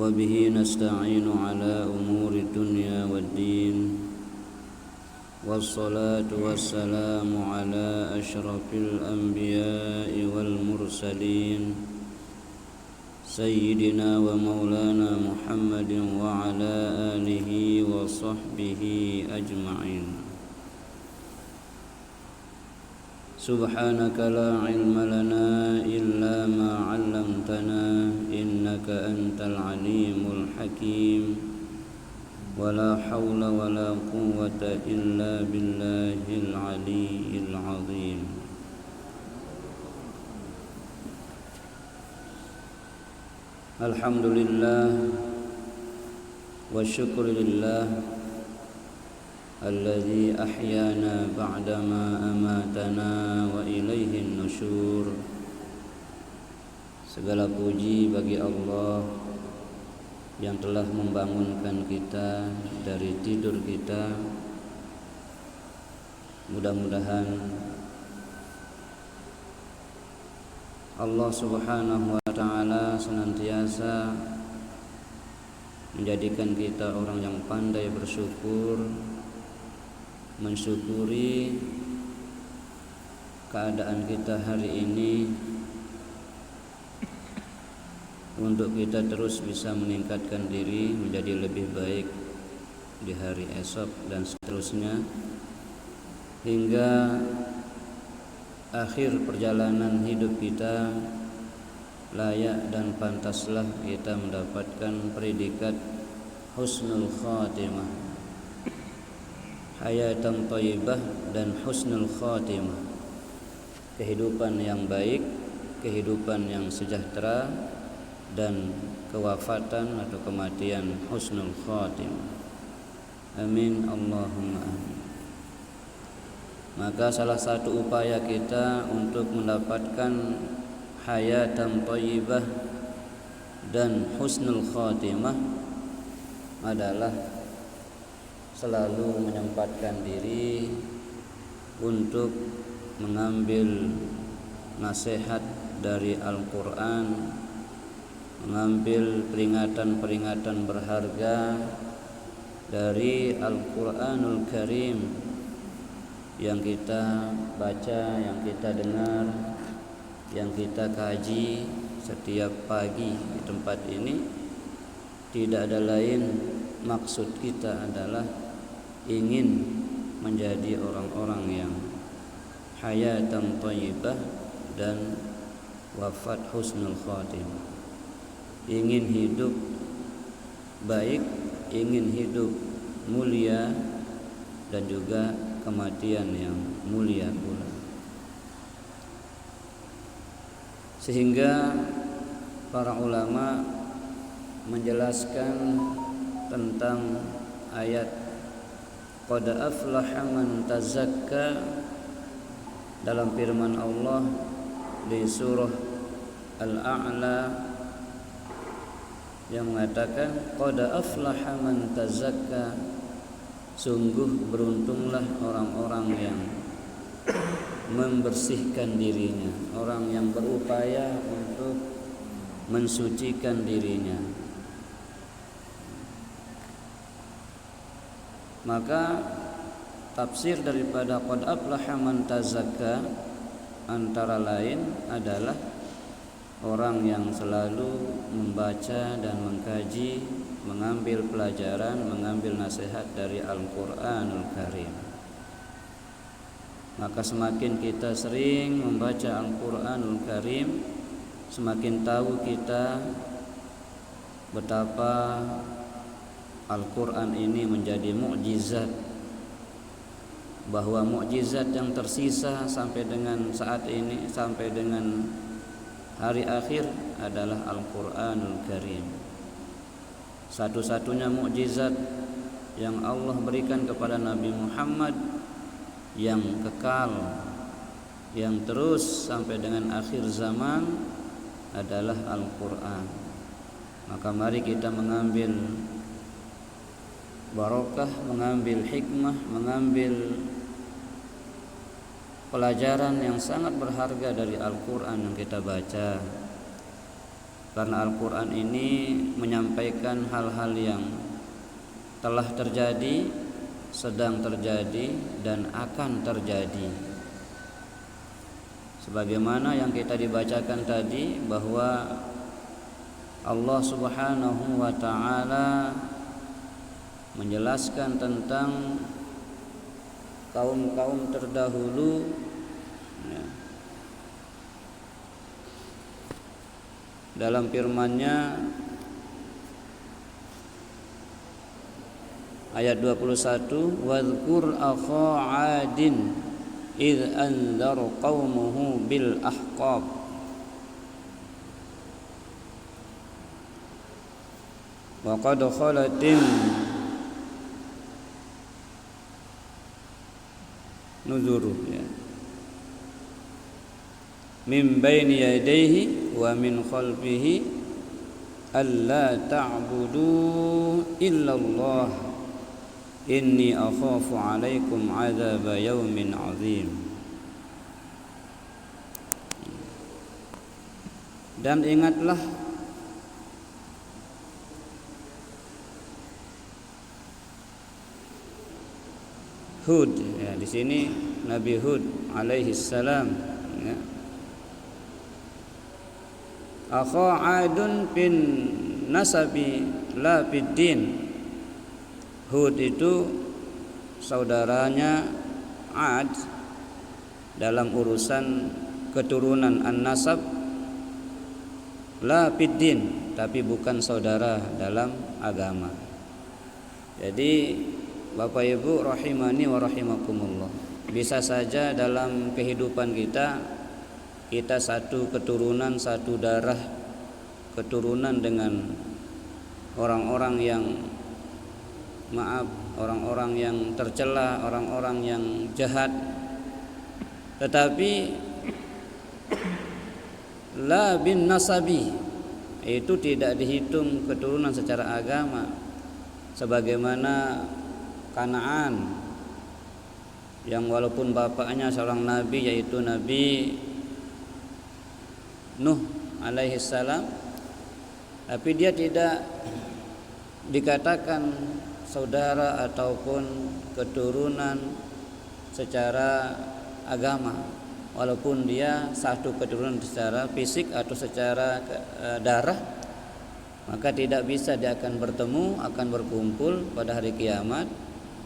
وبه نستعين على أمور الدنيا والدين والصلاة والسلام على أشرف الأنبياء والمرسلين سيدنا ومولانا محمد وعلى آله وصحبه أجمعين. سبحانك لا علم لنا إلا ما علمتنا إنك أنت العليم الحكيم ولا حول ولا قوة إلا بالله العلي العظيم. الحمد لله والشكر لله الذي أحيانا بعدما أماتنا وإليه النشور. Segala puji bagi Allah yang telah membangunkan kita dari tidur kita. Mudah-mudahan Allah Subhanahu wa ta'ala senantiasa menjadikan kita orang yang pandai bersyukur, mensyukuri keadaan kita hari ini, untuk kita terus bisa meningkatkan diri menjadi lebih baik di hari esok dan seterusnya, hingga akhir perjalanan hidup kita layak dan pantaslah kita mendapatkan predikat husnul khatimah, hayatan thayyibah dan husnul khatimah, kehidupan yang baik, kehidupan yang sejahtera, dan kewafatan atau kematian husnul khatimah. Amin Allahumma amin. Maka salah satu upaya kita untuk mendapatkan hayatan thayyibah dan husnul khatimah adalah selalu menyempatkan diri untuk mengambil nasihat dari Al-Quran, mengambil peringatan-peringatan berharga dari Al-Quranul Karim yang kita baca, yang kita dengar, yang kita kaji setiap pagi di tempat ini. Tidak ada lain, maksud kita adalah ingin menjadi orang-orang yang hayatan thayyibah dan wafat husnul khatimah. Ingin hidup baik, ingin hidup mulia, dan juga kematian yang mulia pula. Sehingga para ulama menjelaskan tentang ayat qad aflaha man tazakka dalam firman Allah di surah Al-A'la yang mengatakan qad aflaha man tazakka, sungguh beruntunglah orang-orang yang membersihkan dirinya, orang yang berupaya untuk mensucikan dirinya. Maka tafsir daripada qad aflaha man tazakka antara lain adalah orang yang selalu membaca dan mengkaji, mengambil pelajaran, mengambil nasihat dari Al-Quranul Karim. Maka semakin kita sering membaca Al-Quranul Karim, semakin tahu kita betapa Al-Quran ini menjadi mukjizat, bahwa mukjizat yang tersisa sampai dengan saat ini, sampai dengan hari akhir adalah Al-Quranul Karim. Satu-satunya mukjizat yang Allah berikan kepada Nabi Muhammad yang kekal, yang terus sampai dengan akhir zaman adalah Al-Quran. Maka mari kita mengambil barokah, mengambil hikmah, mengambil pelajaran yang sangat berharga dari Al-Quran yang kita baca. karena Al-Quran ini menyampaikan hal-hal yang telah terjadi, sedang terjadi, dan akan terjadi. Sebagaimana yang kita dibacakan tadi, bahwa Allah Subhanahu wa ta'ala menjelaskan tentang kaum-kaum terdahulu, ya, dalam firman-Nya ayat 21, wadhkur akha 'adin idh anzar qaumuhu bil ahqab wa qad khalatin nuzuru, ya, min baini yadayhi wa min khalfihi alla ta'budu illallah inni akhafu 'alaikum 'adzaba yaumin 'adzim. Dan ingatlah Hud, ya, di sini Nabi Hud alaihi salam, ya. Akha 'adun bin nasabi la biddin. Hud itu saudaranya Ad dalam urusan keturunan an-nasab, la biddin, tapi bukan saudara dalam agama. Jadi Bapak Ibu rahimani wa rahimakumullah, bisa saja dalam kehidupan kita satu keturunan, satu darah, keturunan dengan orang-orang yang orang-orang yang tercela, orang-orang yang jahat, tetapi la bin nasabi, itu tidak dihitung keturunan secara agama, sebagaimana Kanaan yang walaupun bapaknya seorang nabi, yaitu Nabi Nuh alaihi salam, tapi dia tidak dikatakan saudara ataupun keturunan secara agama, walaupun dia satu keturunan secara fisik atau secara darah, maka tidak bisa dia akan bertemu, akan berkumpul pada hari kiamat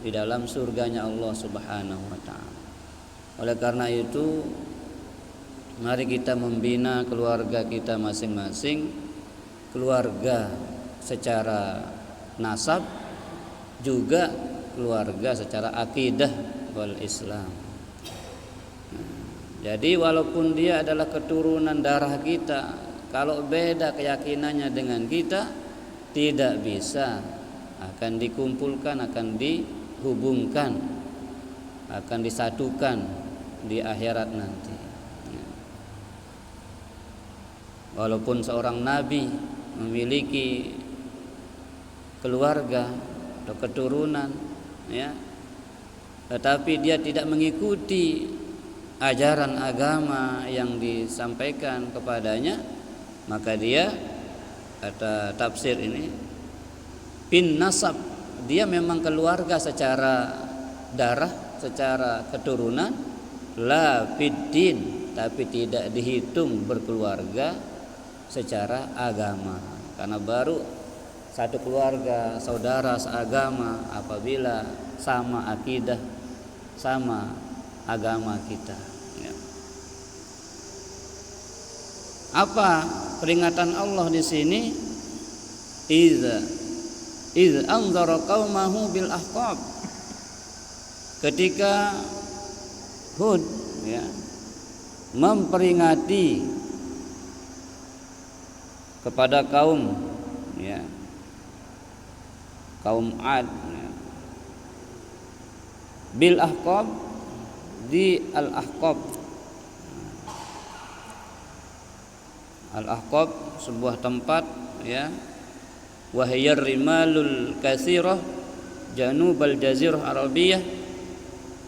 di dalam surganya Allah Subhanahu wa ta'ala. Oleh karena itu, mari kita membina keluarga kita masing-masing, keluarga secara nasab, juga keluarga secara akidah wal Islam. Jadi walaupun dia adalah keturunan darah kita, kalau beda keyakinannya dengan kita, tidak bisa akan dikumpulkan, akan dihubungkan, akan disatukan di akhirat nanti. Walaupun seorang nabi memiliki keluarga atau keturunan, ya, tetapi dia tidak mengikuti ajaran agama yang disampaikan kepadanya, maka dia, kata tafsir ini, bin nasab, dia memang keluarga secara darah, secara keturunan, la biddin, tapi tidak dihitung berkeluarga secara agama, karena baru satu keluarga, saudara seagama apabila sama akidah, sama agama kita, ya. Apa peringatan Allah di sini? Iz anzara qaumahu bil ahqab. Ketika Hud, ya, memperingati kepada kaum, ya, kaum Ad, ya, bil ahqab, di al ahqab. Al ahqab sebuah tempat, ya, wahiyar rimalul katsirah janubal jazirah arabiyah,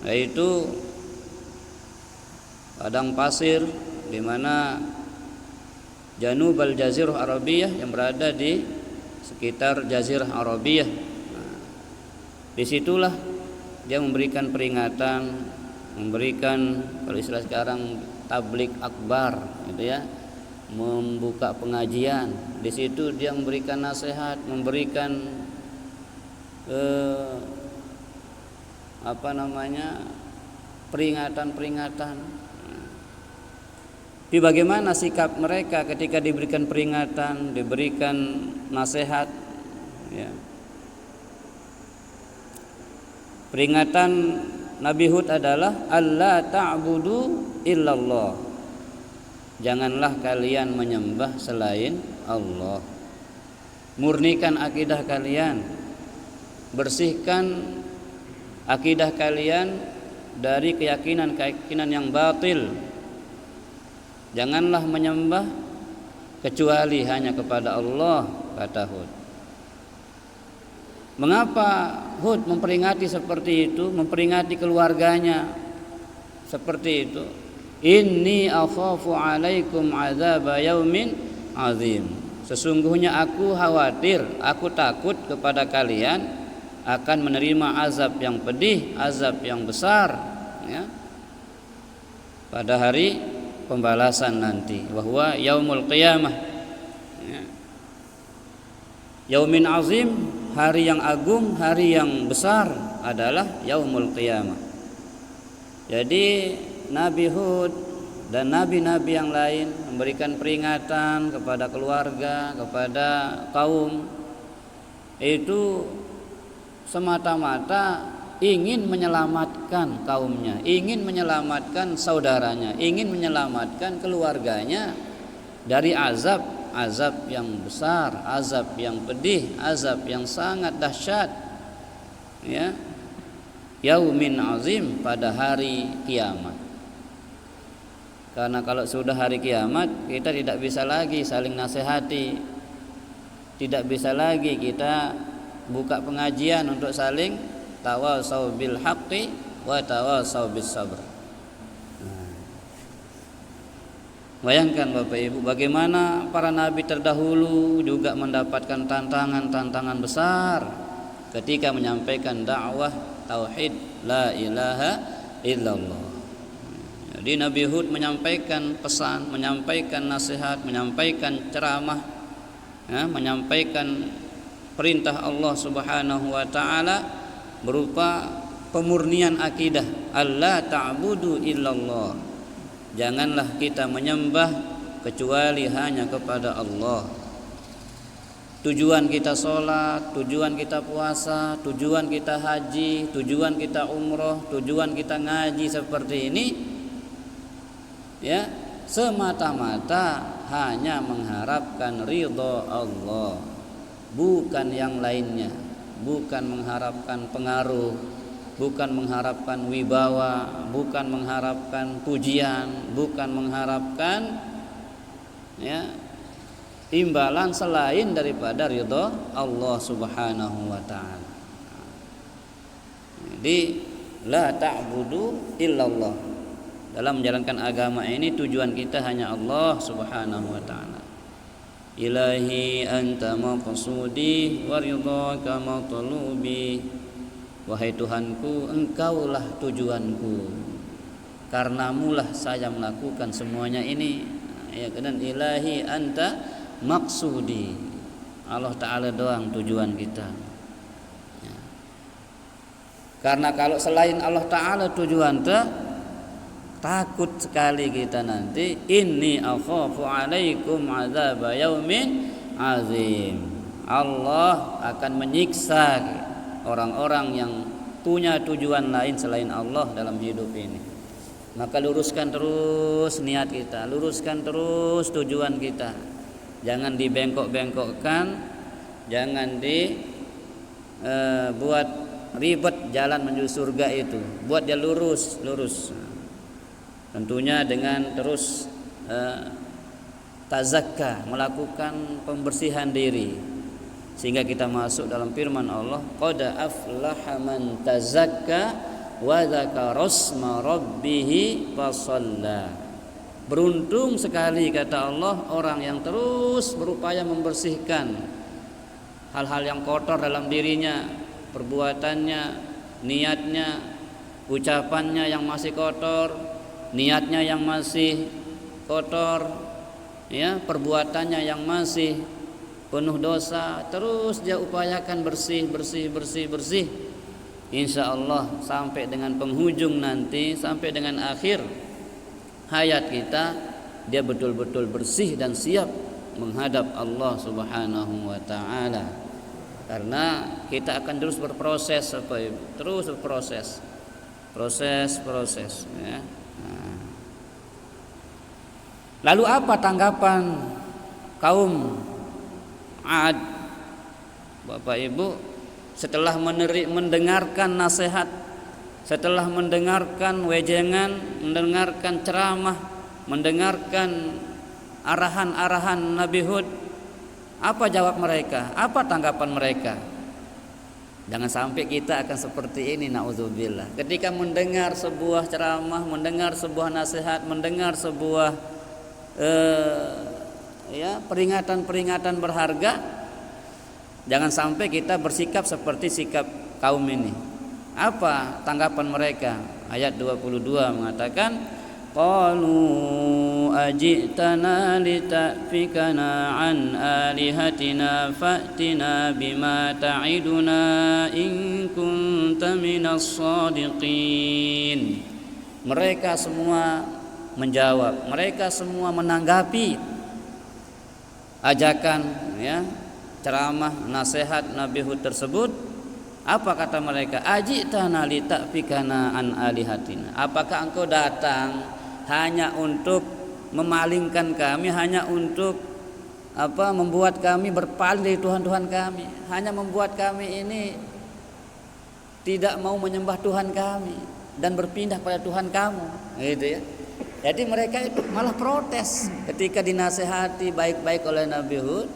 yaitu padang pasir di mana Janubal Jazirah Arabiyah, yang berada di sekitar Jazirah Arabiyah. Nah, disitulah dia memberikan peringatan, memberikan kalau istilah sekarang tablik akbar, gitu ya, membuka pengajian. Di situ dia memberikan nasihat, memberikan peringatan-peringatan. Tapi bagaimana sikap mereka ketika diberikan peringatan, diberikan nasihat, ya. Peringatan Nabi Hud adalah alla ta'budu illallah. Janganlah kalian menyembah selain Allah. Murnikan akidah kalian. Bersihkan akidah kalian dari keyakinan-keyakinan yang batil. Janganlah menyembah kecuali hanya kepada Allah, kata Hud. Mengapa Hud memperingati seperti itu, memperingati keluarganya seperti itu? Inni akhafu alaikum azaba yaumin azim. Sesungguhnya aku khawatir, aku takut kepada kalian akan menerima azab yang pedih, azab yang besar, ya, pada hari pembalasan nanti, bahwa yaumul qiyamah, ya. Yaumin azim, hari yang agung, hari yang besar adalah yaumul qiyamah. Jadi Nabi Hud dan nabi-nabi yang lain memberikan peringatan kepada keluarga, kepada kaum, itu semata-mata ingin menyelamatkan kaumnya, ingin menyelamatkan saudaranya, ingin menyelamatkan keluarganya dari azab yang besar, azab yang pedih, azab yang sangat dahsyat, ya, yaumin azim, pada hari kiamat. Karena kalau sudah hari kiamat, kita tidak bisa lagi saling nasihati, tidak bisa lagi kita buka pengajian untuk saling tawasau bil haqqi wa tawasau bis sabr. Bayangkan Bapak Ibu, bagaimana para nabi terdahulu juga mendapatkan tantangan-tantangan besar ketika menyampaikan dakwah tauhid la ilaha illallah. Jadi Nabi Hud menyampaikan pesan, menyampaikan nasihat, menyampaikan ceramah, ya, menyampaikan perintah Allah Subhanahu wa taala berupa pemurnian akidah, alla ta'budu illallah. Janganlah kita menyembah kecuali hanya kepada Allah. Tujuan kita sholat, tujuan kita puasa, tujuan kita haji, tujuan kita umroh, tujuan kita ngaji seperti ini, ya, semata-mata hanya mengharapkan ridha Allah, bukan yang lainnya, bukan mengharapkan pengaruh, bukan mengharapkan wibawa, bukan mengharapkan pujian, bukan mengharapkan, ya, imbalan selain daripada ridha Allah Subhanahu wa taala. Jadi la ta'budu illallah. Dalam menjalankan agama ini tujuan kita hanya Allah Subhanahu wa taala. Ilahi anta maqsudi wa ridhaka matlubi. Wahai Tuhanku, engkaulah tujuanku, karenamulah saya melakukan semuanya ini. Ya, dan ilahi anta maksudi, Allah Ta'ala doang tujuan kita, ya. Karena kalau selain Allah Ta'ala tujuan kita, takut sekali kita nanti. Inni akhafu alaikum azaba yaumin azim. Allah akan menyiksa orang-orang yang punya tujuan lain selain Allah dalam hidup ini. Maka luruskan terus niat kita, luruskan terus tujuan kita. Jangan dibengkok-bengkokkan, jangan buat ribet jalan menuju surga itu. Buat dia lurus. Tentunya dengan terus tazakka, melakukan pembersihan diri, sehingga kita masuk dalam firman Allah, qad aflaha man tazakka wa dzakara asma rabbih fasalla. Beruntung sekali kata Allah orang yang terus berupaya membersihkan hal-hal yang kotor dalam dirinya, perbuatannya, niatnya, ucapannya yang masih kotor, niatnya yang masih kotor, ya, perbuatannya yang masih penuh dosa, terus dia upayakan bersih. Insya Allah sampai dengan penghujung nanti, sampai dengan akhir hayat kita, dia betul-betul bersih dan siap menghadap Allah Subhanahu wa taala. Karena kita akan terus berproses, terus berproses. Proses ya. Nah. Lalu apa tanggapan kaum Ad, Bapak Ibu, setelah mendengarkan nasihat, setelah mendengarkan wejangan, mendengarkan ceramah, mendengarkan arahan-arahan Nabi Hud? Apa jawab mereka? Apa tanggapan mereka? Jangan sampai kita akan seperti ini, naudzubillah. Ketika mendengar sebuah ceramah, mendengar sebuah nasihat, mendengar sebuah peringatan-peringatan berharga, jangan sampai kita bersikap seperti sikap kaum ini. Apa tanggapan mereka? Ayat 22 mengatakan, qalu ajitana lita'fikana an alihatina fa'tina bima ta'iduna in kunta minas shadiqin. Mereka semua menjawab, mereka semua menanggapi ajakan, ya, ceramah nasihat Nabi Hud tersebut. Apa kata mereka? Ajitana lita'fikana an alihatina. Apakah engkau datang hanya untuk memalingkan kami, hanya untuk membuat kami berpaling dari Tuhan-Tuhan kami, hanya membuat kami ini tidak mau menyembah Tuhan kami dan berpindah pada Tuhan kamu, gitu ya. Jadi mereka itu malah protes ketika dinasehati baik-baik oleh Nabi Hud.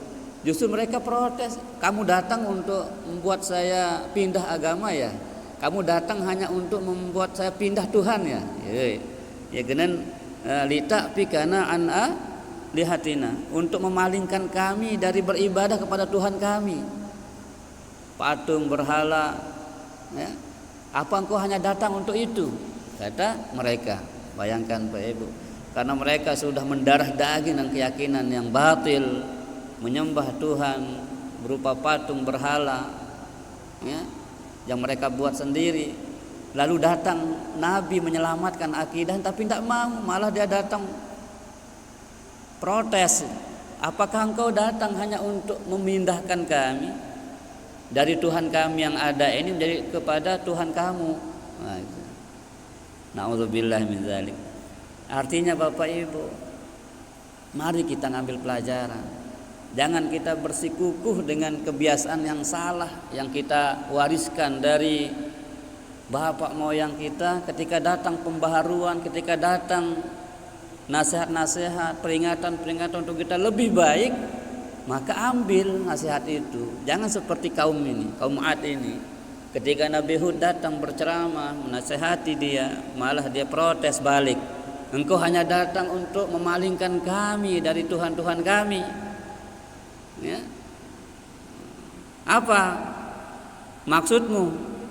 Justru mereka protes, kamu datang untuk membuat saya pindah agama ya, kamu datang hanya untuk membuat saya pindah Tuhan ya. Ya genen lita pikana an'a lihatina, untuk memalingkan kami dari beribadah kepada Tuhan kami, patung berhala, ya. Apa engkau hanya datang untuk itu? Kata mereka. Bayangkan Pak Ibu, karena mereka sudah mendarah daging dan keyakinan yang batil, menyembah Tuhan berupa patung berhala, ya, yang mereka buat sendiri. Lalu datang Nabi menyelamatkan akidah, tapi tidak mau, malah dia datang protes. Apakah engkau datang hanya untuk memindahkan kami dari Tuhan kami yang ada ini menjadi kepada Tuhan kamu? Na'udzubillah min dzalik. Artinya Bapak Ibu, mari kita ngambil pelajaran. Jangan kita bersikukuh dengan kebiasaan yang salah yang kita wariskan dari bapak moyang kita. Ketika datang pembaharuan, ketika datang nasihat-nasihat, peringatan-peringatan untuk kita lebih baik, maka ambil nasihat itu. Jangan seperti kaum ini, kaum Ad ini. Ketika Nabi Hud datang berceramah, menasihati dia, malah dia protes balik. Engkau hanya datang untuk memalingkan kami dari Tuhan-Tuhan kami. Ya. Apa maksudmu?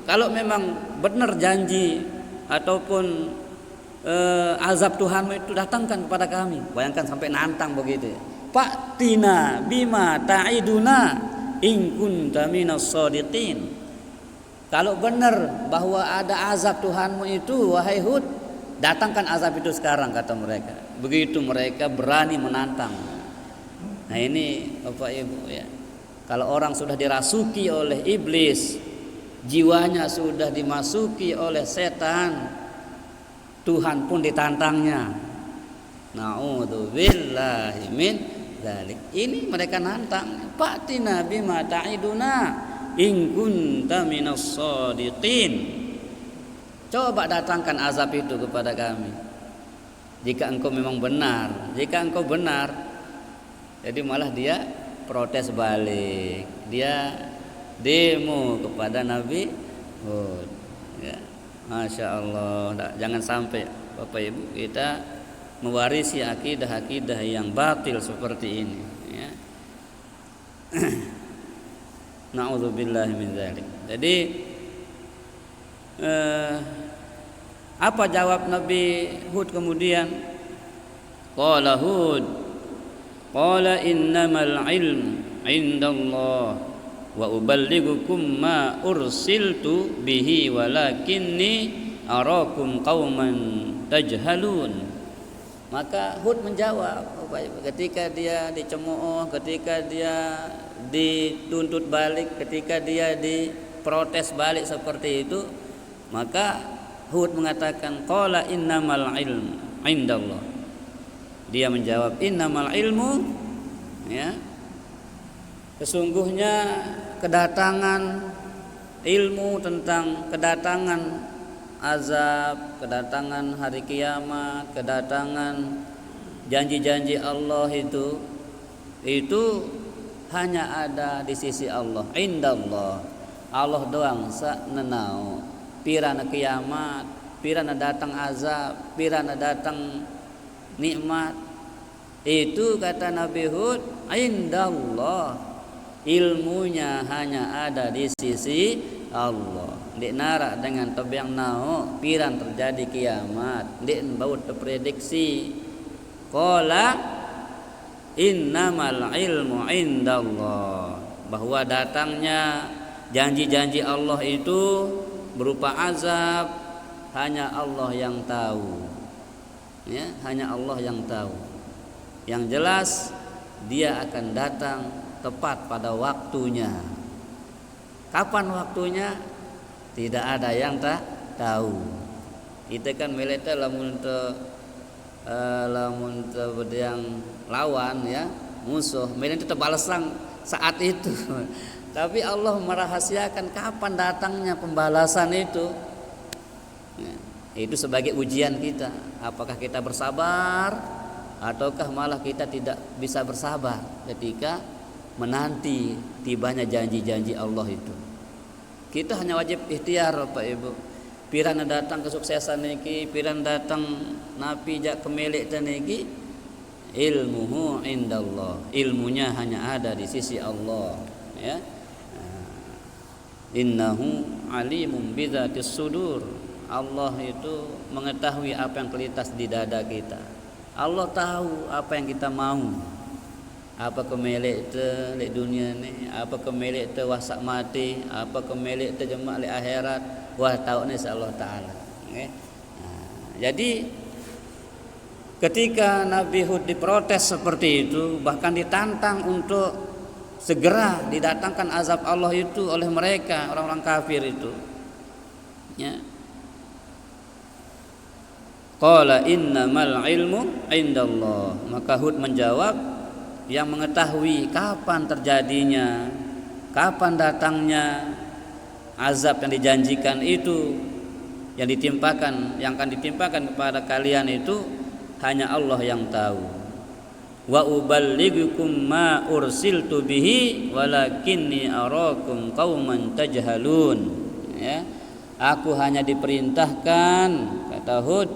Kalau memang benar janji ataupun azab Tuhanmu itu, datangkan kepada kami. Bayangkan sampai nantang begitu. Fa'tina bima ta'iduna in kunta minas shadiqin. Kalau benar bahwa ada azab Tuhanmu itu, wahai Hud, datangkan azab itu sekarang, kata mereka. Begitu mereka berani menantang. Nah ini Bapak Ibu ya, kalau orang sudah dirasuki oleh iblis, jiwanya sudah dimasuki oleh setan, Tuhan pun ditantangnya. Na'udzubillahi min dzalik. Ini mereka nantang, Fa'tina bima ta'iduna in kunta minas shadiqin. Coba datangkan azab itu kepada kami jika engkau memang benar. Jika engkau benar, jadi malah dia protes balik, dia demo kepada Nabi Hud ya. Masya Allah. Jangan sampai Bapak Ibu kita mewarisi akidah-akidah yang batil seperti ini, ya. Na'udzubillah min dzalik. Jadi apa jawab Nabi Hud kemudian? Qala Hud, qala innamal ilm indallah wa uballighukum ma ursiltu bihi walakinni arakum qauman tajhalun. Maka Hud menjawab, ketika dia dicemooh, ketika dia dituntut balik, ketika dia diprotes balik seperti itu, maka Hud mengatakan qala innamal ilm indallah. Dia menjawab innamal ilmu, ya, sesungguhnya kedatangan ilmu tentang kedatangan azab, kedatangan hari kiamat, kedatangan janji-janji Allah itu hanya ada di sisi Allah. Indallah, Allah doang saknenau. Pirana kiamat, pirana datang azab, pirana datang nikmat, itu kata Nabi Hud, indallah, ilmunya hanya ada di sisi Allah. Dek narak dengan tobyang nao piran terjadi kiamat, dek baut terprediksi. Qala innamal ilmu indallah, bahwa datangnya janji-janji Allah itu berupa azab hanya Allah yang tahu, ya, hanya Allah yang tahu. Yang jelas dia akan datang tepat pada waktunya. Kapan waktunya? Tidak ada yang tak tahu. Itu kan militer lamun yang lawan, ya, musuh militer terbalasan saat itu. Tapi Allah merahasiakan kapan datangnya pembalasan itu. Ya, itu sebagai ujian kita. Apakah kita bersabar ataukah malah kita tidak bisa bersabar ketika menanti tibanya janji-janji Allah itu. Kita hanya wajib ikhtiar, Bapak Ibu. Pirana datang kesuksesan niki, pirana datang napi jak kemilik niki, ilmuhu indallah. Ilmunya hanya ada di sisi Allah, ya. Innahu alimun bidzatis sudur. Allah itu mengetahui apa yang terlintas di dada kita. Allah tahu apa yang kita mau. Apa kemilik te di dunia ni, apa kemilik te wasak mati, apa kemilik te jemaah di akhirat, wah tahu ni Allah Taala. Okay? Jadi ketika Nabi Hud diprotes seperti itu, bahkan ditantang untuk segera didatangkan azab Allah itu oleh mereka, orang-orang kafir itu, ya. Qala innamal ilmu indallah. Maka Hud menjawab, yang mengetahui kapan terjadinya, kapan datangnya azab yang dijanjikan itu, yang akan ditimpakan kepada kalian itu hanya Allah yang tahu. Wa uballighukum ma ursiltu bihi walakinni arakum qauman tajhalun, ya. Aku hanya diperintahkan, kata Hud,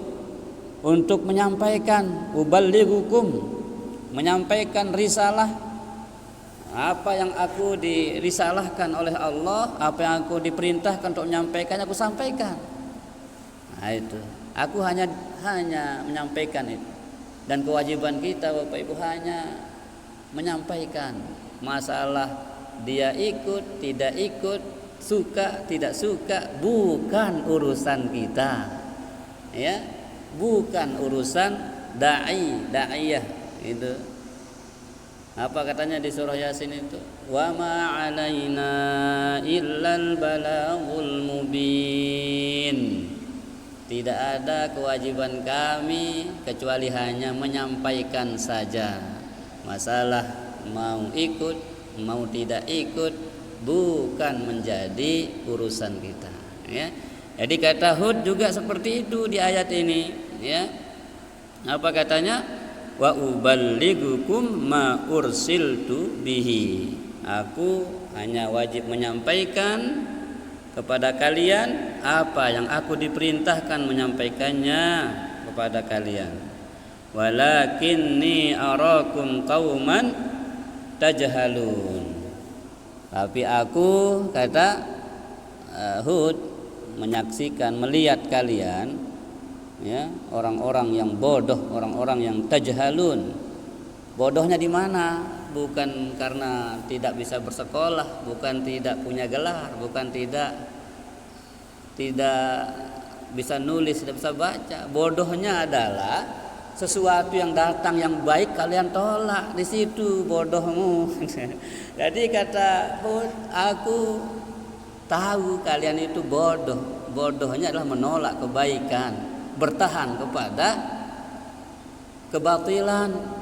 untuk menyampaikan, uballighukum, menyampaikan risalah, apa yang aku dirisalahkan oleh Allah, apa yang aku diperintahkan untuk menyampaikannya aku sampaikan. Nah itu, aku hanya menyampaikan itu. Dan kewajiban kita Bapak Ibu hanya menyampaikan. Masalah dia ikut, tidak ikut, suka, tidak suka, bukan urusan kita, ya, bukan urusan da'iyah itu. Apa katanya di surah Yasin itu? Wa ma 'alaina illal balaghul mubin. Tidak ada kewajiban kami kecuali hanya menyampaikan saja. Masalah mau ikut, mau tidak ikut bukan menjadi urusan kita, ya. Jadi kata Hud juga seperti itu di ayat ini, ya. Apa katanya? Wa uballighukum ma ursiltu bihi. Aku hanya wajib menyampaikan kepada kalian apa yang aku diperintahkan menyampaikannya kepada kalian. walakinni arakum qauman tajhalun. Tapi aku, kata Hud, menyaksikan, melihat kalian, ya, orang-orang yang bodoh, orang-orang yang tajhalun. Bodohnya di mana? Bukan karena tidak bisa bersekolah, bukan tidak punya gelar, bukan tidak bisa nulis, tidak bisa baca. Bodohnya adalah sesuatu yang datang yang baik kalian tolak, di situ bodohmu. Jadi kata Hud, aku tahu kalian itu bodoh. Bodohnya adalah menolak kebaikan, bertahan kepada kebatilan.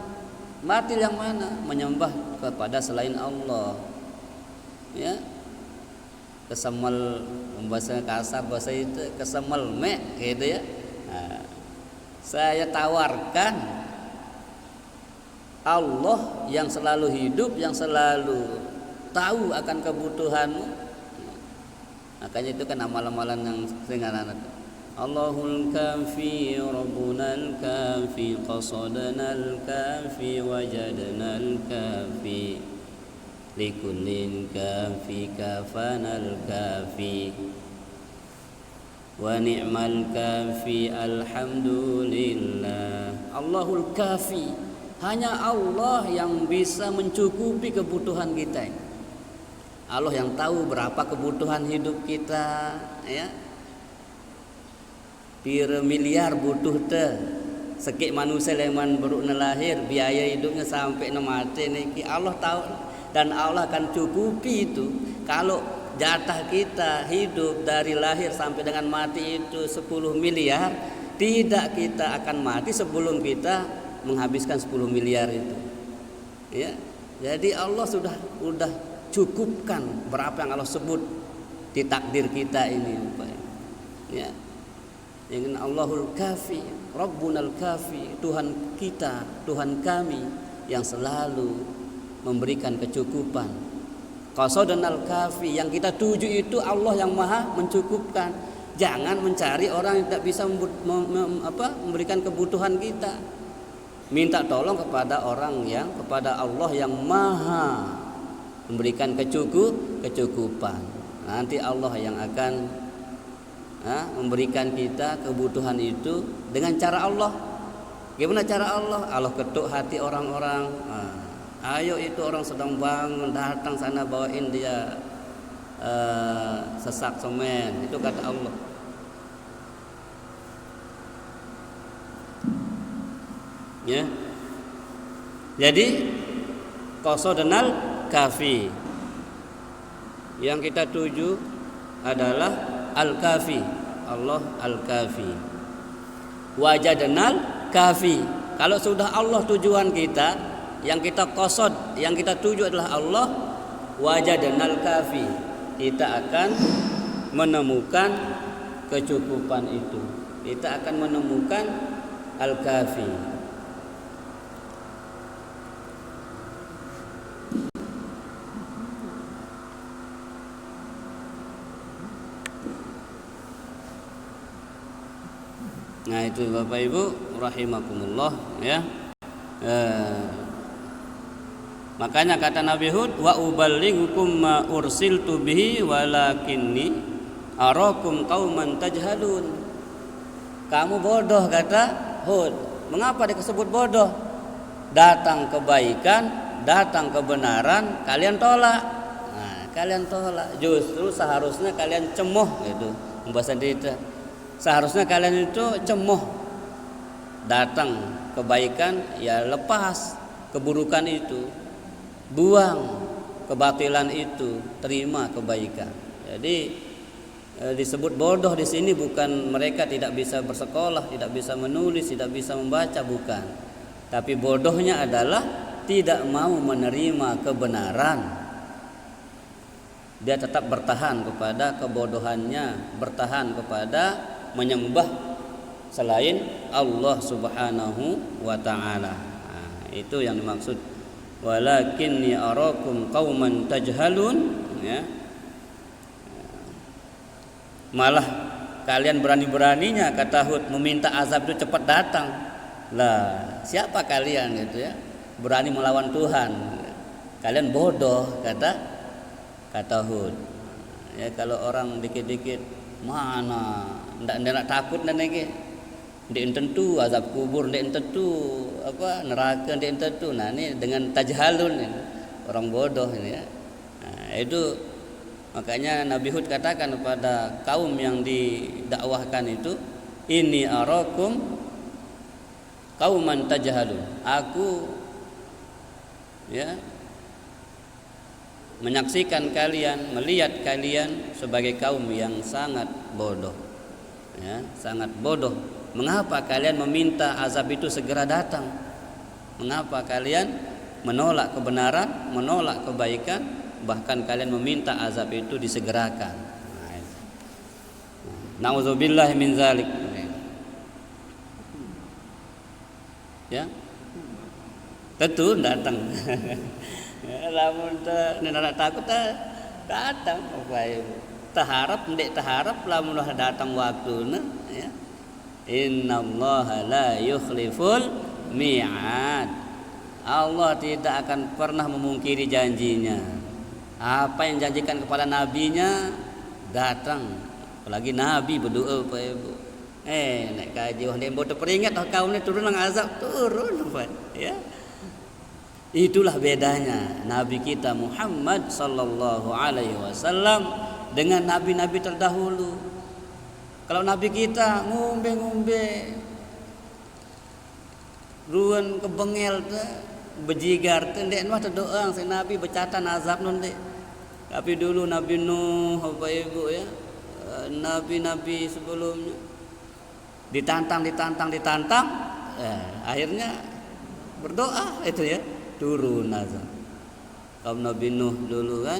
Batil yang mana? Menyembah kepada selain Allah. Ya, kesemel, bahasa kasar, bahasa itu kesemel mek gitu ya. Nah, saya tawarkan Allah yang selalu hidup, yang selalu tahu akan kebutuhanmu. Makanya itu kan amalan-amalan yang sering anak-anak. Allahul kafi, Rabbunal kafi, qasadanal kafi, wajadnal kafi, likullin kafi, kafanal kafi, wa ni'mal kafi, alhamdulillah. Allahul kafi, hanya Allah yang bisa mencukupi kebutuhan kita. Allah yang tahu berapa kebutuhan hidup kita, ya. Pira miliar butuh teh sekik manusia leman baru lahir, biaya hidupnya sampai mati niki Allah tahu, dan Allah akan cukupi itu. Kalau jatah kita hidup dari lahir sampai dengan mati itu 10 miliar, tidak, kita akan mati sebelum kita menghabiskan 10 miliar itu. Ya. Jadi Allah sudah cukupkan berapa yang Allah sebut di takdir kita ini, ya. Dengan Allahul kafi, Rabbunal kafi, Tuhan kita, Tuhan kami yang selalu memberikan kecukupan. Qasadanal kafi, yang kita tuju itu Allah yang maha mencukupkan. Jangan mencari orang yang tidak bisa memberikan kebutuhan kita. Minta tolong kepada kepada Allah yang maha memberikan kecukupan. Nanti Allah yang akan memberikan kita kebutuhan itu dengan cara Allah. Gimana cara Allah? Allah ketuk hati orang-orang. Ayo, itu orang sedang bangun, datang sana, bawain dia sesak semen. Itu kata Allah. Ya. Jadi qasadanal kafi, yang kita tuju adalah Al-Kafi, Allah Al-Kafi. Wajadnal kafi. Kalau sudah Allah tujuan kita, yang kita qasad, yang kita tuju adalah Allah, wajadnal kafi, kita akan menemukan kecukupan itu. Kita akan menemukan Al-Kafi. Nah, itu Bapak Ibu rahimakumullah, ya. Makanya kata Nabi Hud, wa uballighukum ma ursiltu bihi walakinni arakum qauman tajhalun. Kamu bodoh, kata Hud. Mengapa disebut bodoh? Datang kebaikan, datang kebenaran, kalian tolak. Nah, kalian tolak. Justru seharusnya kalian cemoh, itu pembahasan kita. Seharusnya kalian itu cemoh, datang kebaikan, ya lepas keburukan itu, buang kebatilan itu, terima kebaikan. Jadi disebut bodoh di sini bukan mereka tidak bisa bersekolah, tidak bisa menulis, tidak bisa membaca, bukan. Tapi bodohnya adalah tidak mau menerima kebenaran. Dia tetap bertahan kepada kebodohannya, bertahan kepada menyembah selain Allah Subhanahu wa ta'ala. Nah, itu yang dimaksud walakinni arakum qauman tajhalun, ya. Malah kalian berani-beraninya, kata Hud, meminta azab itu cepat datang. Lah, siapa kalian itu ya? Berani melawan Tuhan. Kalian bodoh, kata Hud. Ya, kalau orang dikit-dikit mana ndak takut niki. Ndak tentu azab kubur, ndak tentu apa neraka, ndak tentu. Nah, ini dengan tajhalun ini. Orang bodoh ini ya. Nah, itu makanya Nabi Hud katakan kepada kaum yang didakwahkan itu, ini arakum qauman tajhalun. Aku ya menyaksikan kalian, melihat kalian sebagai kaum yang sangat bodoh. Ya, sangat bodoh. Mengapa kalian meminta azab itu segera datang? Mengapa kalian menolak kebenaran, menolak kebaikan, bahkan kalian meminta azab itu disegerakan? Nauzubillah min zalik. Ya, tentu datang. Lamun nak takut datang, taharap ndek taharap lamun datang waktuna ya. Innallaha la yukhliful mi'ad. Allah tidak akan pernah memungkiri janjinya. Apa yang janjikan kepada nabinya datang. Apalagi nabi berdoa Pak Ibu. Nek kaji ndek bodoh peringat kaum ni turun nang azab turun Pak ya. Itulah bedanya Nabi kita Muhammad sallallahu alaihi wasallam dengan nabi-nabi terdahulu. Kalau Nabi kita ngombe-ngombe ruan kebengel bejigar ndek mah doang si Nabi bercatan azab non dek. Tapi dulu Nabi Nuh Bapak Ibu ya, nabi-nabi sebelumnya ditantang akhirnya berdoa itu ya, turun azab. Kaum Nabi Nuh dulu kan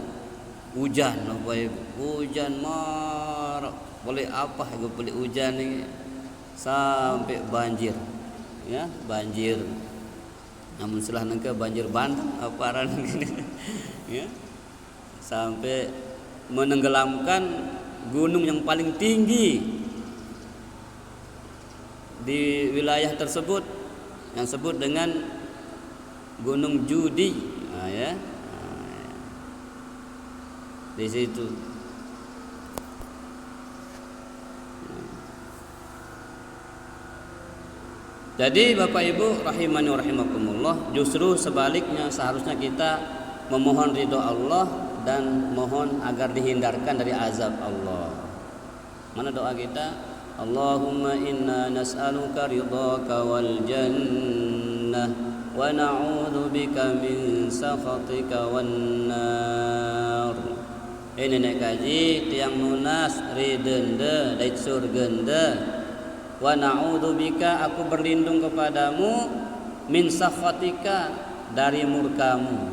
hujan Bapak Ibu, hujan marah. Boleh apa gue boleh hujan nih sampai banjir ya, banjir. Namun setelah nengke banjir bandang aparan gini ya, sampai menenggelamkan gunung yang paling tinggi di wilayah tersebut yang sebut dengan Gunung Judi. Nah, ya. Di situ. Jadi Bapak Ibu rahimani wa rahimakumullah, justru sebaliknya seharusnya kita memohon ridho Allah dan mohon agar dihindarkan dari azab Allah. Mana doa kita? Allahumma inna nas'aluka ridhaka wal jannah wa na'udzu bika min sakhatika wan nar. Ini nek kaji tiang nunas ridende dait surgende. Wa na'udzubika, aku berlindung kepadamu, min sakhatika, dari murkamu,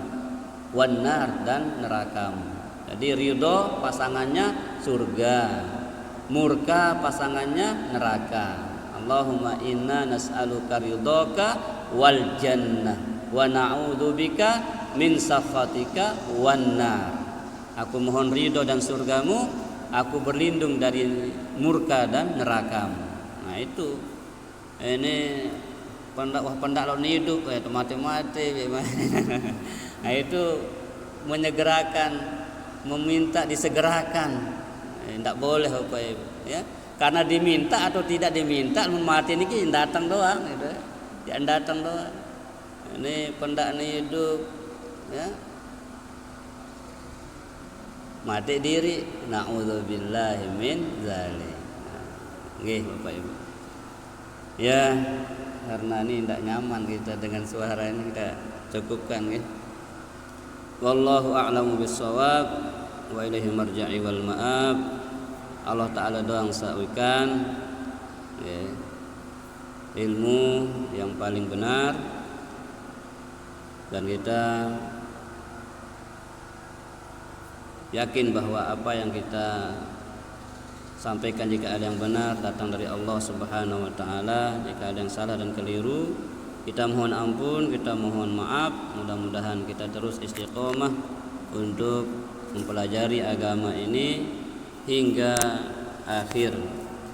wan nar, dan nerakamu. Jadi ridho pasangannya surga, murka pasangannya neraka. Allahumma inna nas'aluka ridhaka wal jannah wa na'udzubika min sakhatika wan nar. Aku mohon ridho dan surgamu, aku berlindung dari murka dan nerakamu. Nah itu ini pendak lo hidup mati-mati. Nah itu menyegerakan, meminta disegerakan. Tidak boleh Bapak Ibu ya. Karena diminta atau tidak diminta mati ini datang doang gitu. Jangan datang doang. Ini pendak hidup ya. Mati diri, na'udzubillahi min dzalik. Nggih Bapak Ibu. Ya, karena ini tidak nyaman kita dengan suara ini, kita cukupkan nggih. Wallahu a'lamu bissawab wa ilaihi marja'i wal ma'ab. Allah taala doang sawikan ya, ilmu yang paling benar, dan kita yakin bahwa apa yang kita sampaikan jika ada yang benar datang dari Allah Subhanahu wa taala, jika ada yang salah dan keliru kita mohon ampun, kita mohon maaf. Mudah-mudahan kita terus istiqomah untuk mempelajari agama ini hingga akhir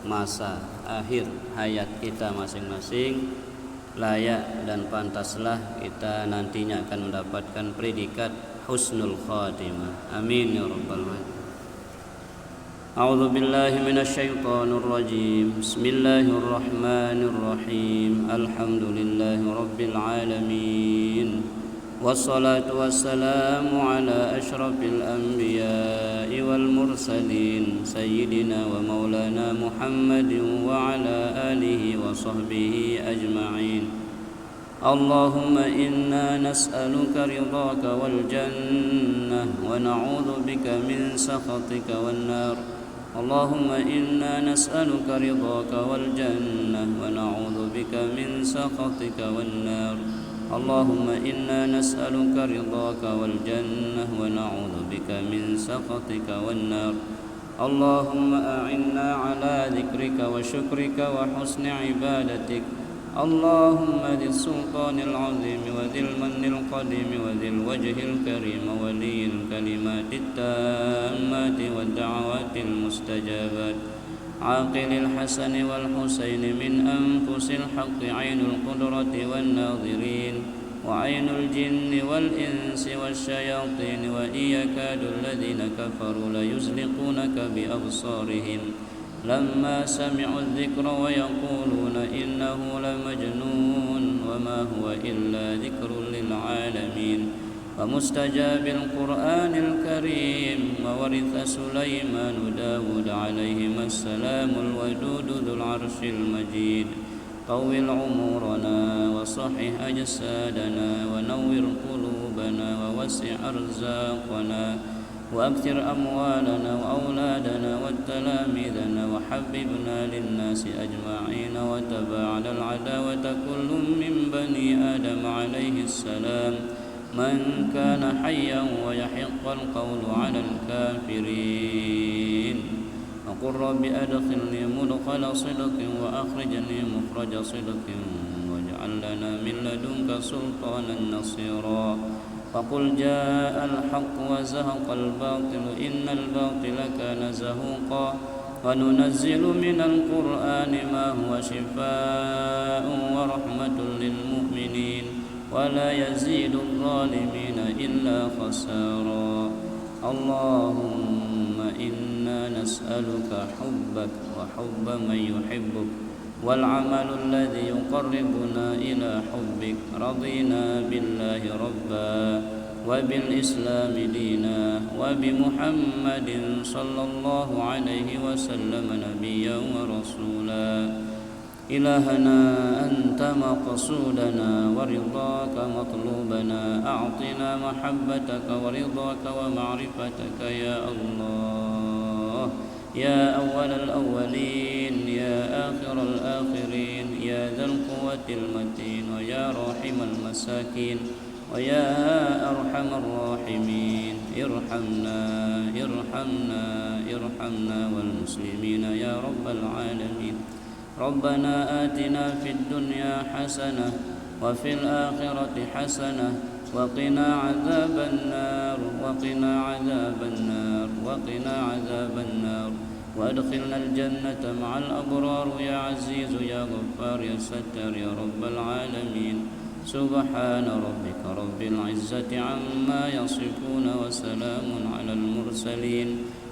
masa, akhir hayat kita masing-masing. layak dan pantaslah kita nantinya akan mendapatkan predikat husnul khatimah. Amin ya rabbal alamin. A'udzu billahi minasyaitonir rajim. Bismillahirrahmanirrahim. Alhamdulillahi rabbil alamin. Wassalatu wassalamu ala asyrafil anbiya'i wal mursalin sayyidina wa maulana Muhammadin wa ala alihi wa sahbihi ajma'in. Allahumma inna nas'aluka ridhaka wal jannah wa na'udzu bika min sakhatika wan nar. Allahumma inna nas'aluka ridhaka wal jannah wa na'udzu bika min sakhatika wan nar. Allahumma inna nas'aluka ridhaka wal jannah wa na'udzu bika min sakhatika wan nar. Allahumma a'inna ala dzikrika wa syukrika wa husni ibadatik. Allahumma dzil sultanil azim wa dzil mannil qadim wa dzil wajhil karim wa waliyil kalimatit tammati wad da'awatil mustajabat. Aqilil hasan wal husain min anfusil haqqi ainul qudrati wan nadhirin wa ainul jinni wal insi wasyayatin wa iyakadul ladzina kafaru la yuzliqunaka bi absarihim lamma sami'u dzikra wa yaquluna innahu lamajnun wa ma huwa illa dzikrun lil alamin. Wa mustajabil Qur'anil Karim wa waritha Sulaiman Dawud alaihi assalamul wadud dzul arsyil majid. Tawil umurana wa sahih ajsadana wa nawwir qulubana wa wasi' arzaqana وأكثر أموالنا وأولادنا والتلاميذنا وحببنا للناس أجمعين وتبع على العداوة كل من بني آدم عليه السلام من كان حيا ويحق القول على الكافرين. وقل رب أدخلني مدخل صدق وأخرجني مخرج صدق واجعل لنا من لدنك سلطانا نصيرا. فقل جاء الحق وزهق الباطل إن الباطل كان زهوقا. وننزل من القرآن ما هو شفاء ورحمة للمؤمنين ولا يزيد الظالمين إلا خسارا. اللهم إنا نسألك حبك وحب من يحبك والعمل الذي يقربنا إلى حبك. رضينا بالله ربا وبالإسلام دينا وبمحمد صلى الله عليه وسلم نبيا ورسولا. إلهنا أنت مقصودنا ورضاك مطلوبنا. أعطنا محبتك ورضاك ومعرفتك يا الله يا أول الأولين يا آخر الآخرين يا ذا القوة المتين ويا راحم المساكين ويا أرحم الراحمين. ارحمنا ارحمنا ارحمنا والمسلمين يا رب العالمين. ربنا آتنا في الدنيا حسنة وفي الآخرة حسنة وقنا عذاب النار وقنا عذاب النار وقنا عذاب النار وادخلنا الجنة مع الأبرار يا عزيز يا غفار يا ستار يا رب العالمين. سبحان ربك رب العزة عما يصفون وسلام على المرسلين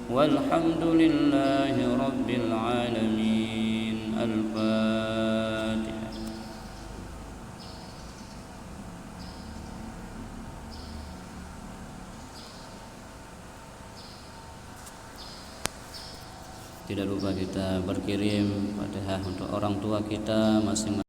والحمد لله رب العالمين. الفاتحة. Tidak lupa kita berkirim Fatihah untuk orang tua kita masing-masing.